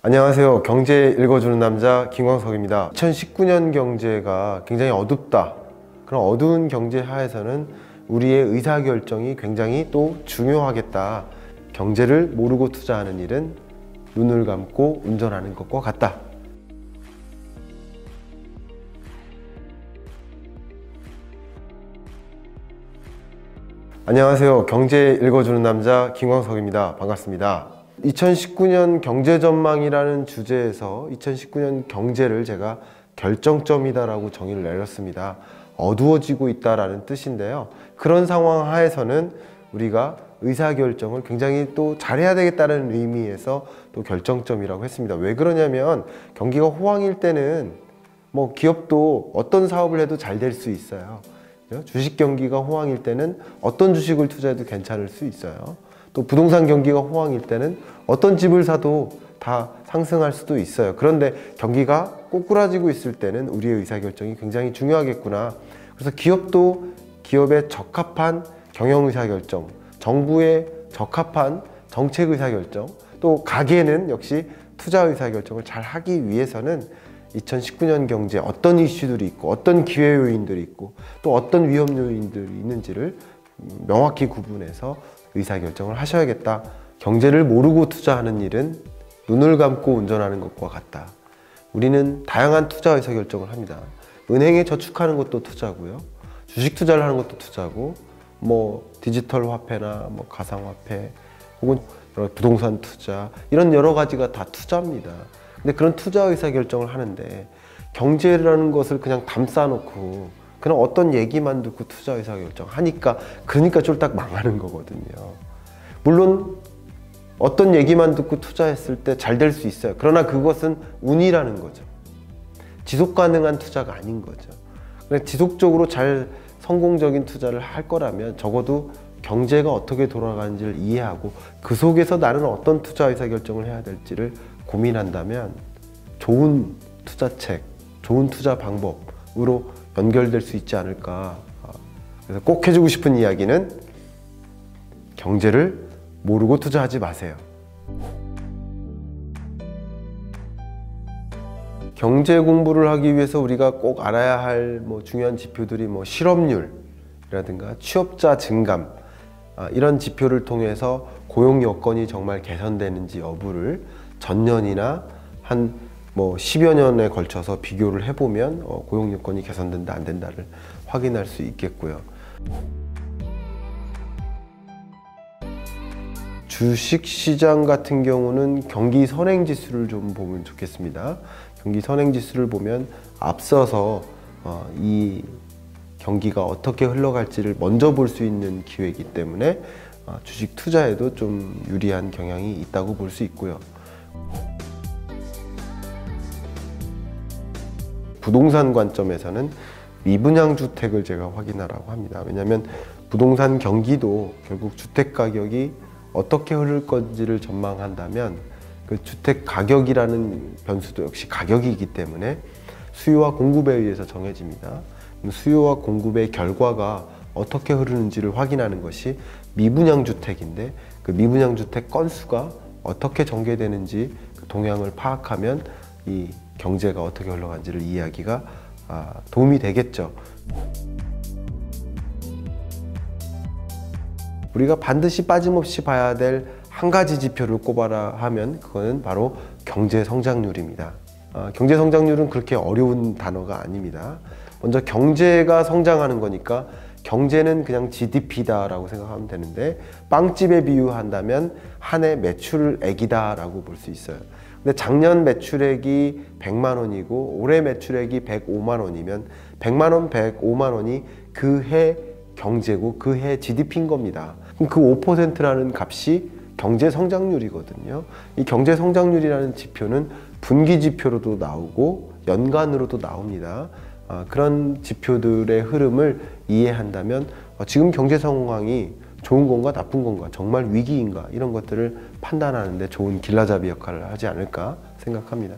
안녕하세요. 경제 읽어주는 남자 김광석입니다. 2019년 경제가 굉장히 어둡다. 그런 어두운 경제 하에서는 우리의 의사결정이 굉장히 또 중요하겠다. 경제를 모르고 투자하는 일은 눈을 감고 운전하는 것과 같다. 안녕하세요. 경제 읽어주는 남자 김광석입니다. 반갑습니다. 2019년 경제전망이라는 주제에서 2019년 경제를 제가 결정점이다 라고 정의를 내렸습니다. 어두워지고 있다라는 뜻인데요. 그런 상황 하에서는 우리가 의사결정을 굉장히 또 잘해야 되겠다는 의미에서 또 결정점이라고 했습니다. 왜 그러냐면 경기가 호황일 때는 기업도 어떤 사업을 해도 잘 될 수 있어요. 주식 경기가 호황일 때는 어떤 주식을 투자해도 괜찮을 수 있어요. 또 부동산 경기가 호황일 때는 어떤 집을 사도 다 상승할 수도 있어요. 그런데 경기가 꼬꾸라지고 있을 때는 우리의 의사결정이 굉장히 중요하겠구나. 그래서 기업도 기업에 적합한 경영 의사결정, 정부에 적합한 정책 의사결정, 또 가게는 역시 투자 의사결정을 잘 하기 위해서는 2019년 경제에 어떤 이슈들이 있고 어떤 기회 요인들이 있고 또 어떤 위험 요인들이 있는지를 명확히 구분해서 의사결정을 하셔야겠다. 경제를 모르고 투자하는 일은 눈을 감고 운전하는 것과 같다. 우리는 다양한 투자 의사결정을 합니다. 은행에 저축하는 것도 투자고요. 주식 투자를 하는 것도 투자고 디지털 화폐나 가상화폐 혹은 부동산 투자 이런 여러 가지가 다 투자입니다. 근데 그런 투자 의사결정을 하는데 경제라는 것을 그냥 담싸놓고 그냥 어떤 얘기만 듣고 투자 의사결정 하니까 그러니까 쫄딱 망하는 거거든요. 물론 어떤 얘기만 듣고 투자했을 때 잘 될 수 있어요. 그러나 그것은 운이라는 거죠. 지속 가능한 투자가 아닌 거죠. 지속적으로 잘 성공적인 투자를 할 거라면 적어도 경제가 어떻게 돌아가는지를 이해하고 그 속에서 나는 어떤 투자 의사결정을 해야 될지를 고민한다면 좋은 투자책, 좋은 투자 방법으로 연결될 수 있지 않을까. 그래서 꼭 해주고 싶은 이야기는 경제를 모르고 투자하지 마세요. 경제 공부를 하기 위해서 우리가 꼭 알아야 할 중요한 지표들이 실업률이라든가 취업자 증감 이런 지표를 통해서 고용 여건이 정말 개선되는지 여부를 전년이나 한 10여 년에 걸쳐서 비교를 해보면 고용 여건이 개선된다 안 된다를 확인할 수 있겠고요. 주식시장 같은 경우는 경기 선행지수를 좀 보면 좋겠습니다. 경기 선행지수를 보면 앞서서 이 경기가 어떻게 흘러갈지를 먼저 볼 수 있는 기회이기 때문에 주식 투자에도 좀 유리한 경향이 있다고 볼 수 있고요. 부동산 관점에서는 미분양 주택을 제가 확인하라고 합니다. 왜냐하면 부동산 경기도 결국 주택 가격이 어떻게 흐를 건지를 전망한다면 그 주택 가격이라는 변수도 역시 가격이기 때문에 수요와 공급에 의해서 정해집니다. 수요와 공급의 결과가 어떻게 흐르는지를 확인하는 것이 미분양 주택인데 그 미분양 주택 건수가 어떻게 전개되는지 그 동향을 파악하면 이 경제가 어떻게 흘러가는지를 이해하기가 도움이 되겠죠. 우리가 반드시 빠짐없이 봐야 될 한 가지 지표를 꼽아라 하면 그거는 바로 경제 성장률입니다. 경제 성장률은 그렇게 어려운 단어가 아닙니다. 먼저 경제가 성장하는 거니까 경제는 그냥 GDP다라고 생각하면 되는데 빵집에 비유한다면 한 해 매출액이다라고 볼 수 있어요. 근데 작년 매출액이 100만 원이고 올해 매출액이 105만 원이면 100만 원, 105만 원이 그 해 경제고 그 해 GDP인 겁니다. 그럼 그 5%라는 값이 경제 성장률이거든요. 이 경제 성장률이라는 지표는 분기 지표로도 나오고 연간으로도 나옵니다. 그런 지표들의 흐름을 이해한다면 지금 경제 상황이 좋은 건가 나쁜 건가 정말 위기인가 이런 것들을 판단하는 데 좋은 길라잡이 역할을 하지 않을까 생각합니다.